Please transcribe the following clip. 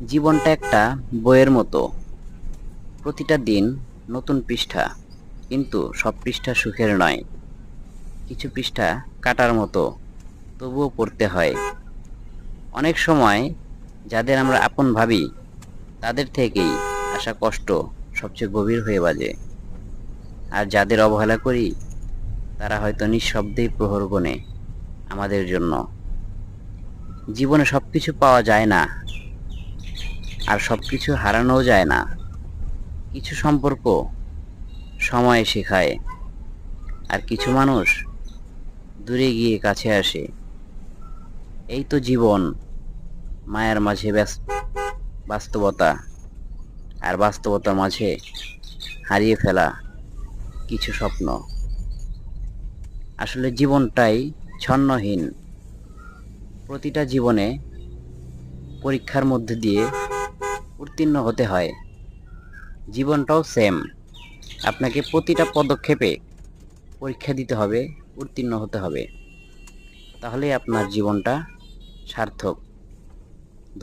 জীবনটা একটা বইয়ের মতো। প্রতিটা দিন নতুন পৃষ্ঠা, কিন্তু সব পৃষ্ঠা সুখের নয়। কিছু পৃষ্ঠা কাটার মতো, তবুও পড়তে হয়। অনেক সময় যাদের আমরা আপন ভাবি, তাদের থেকেই আসা কষ্ট সবচেয়ে গভীর হয়ে বাজে। আর যাদের অবহেলা করি, তারা হয়তো নিঃশব্দেই প্রহর গোনে আমাদের জন্য। জীবনে সবকিছু পাওয়া যায় না, আর সবকিছু হারানোও যায় না। কিছু সম্পর্ক সময় শেখায়, আর কিছু মানুষ দূরে গিয়ে কাছে আসে। এই তো জীবন, মায়ার মাঝে বাস্তবতা, আর বাস্তবতার মাঝে হারিয়ে ফেলা কিছু স্বপ্ন। আসলে জীবনটাই ছন্নহীন। প্রতিটা জীবনে পরীক্ষার মধ্যে দিয়ে উত্তীর্ণ হতে হয়। জীবনটাও সেম, আপনাকে প্রতিটা পদক্ষেপে পরীক্ষা দিতে হবে, উত্তীর্ণ হতে হবে। তাহলেই আপনার জীবনটা সার্থক।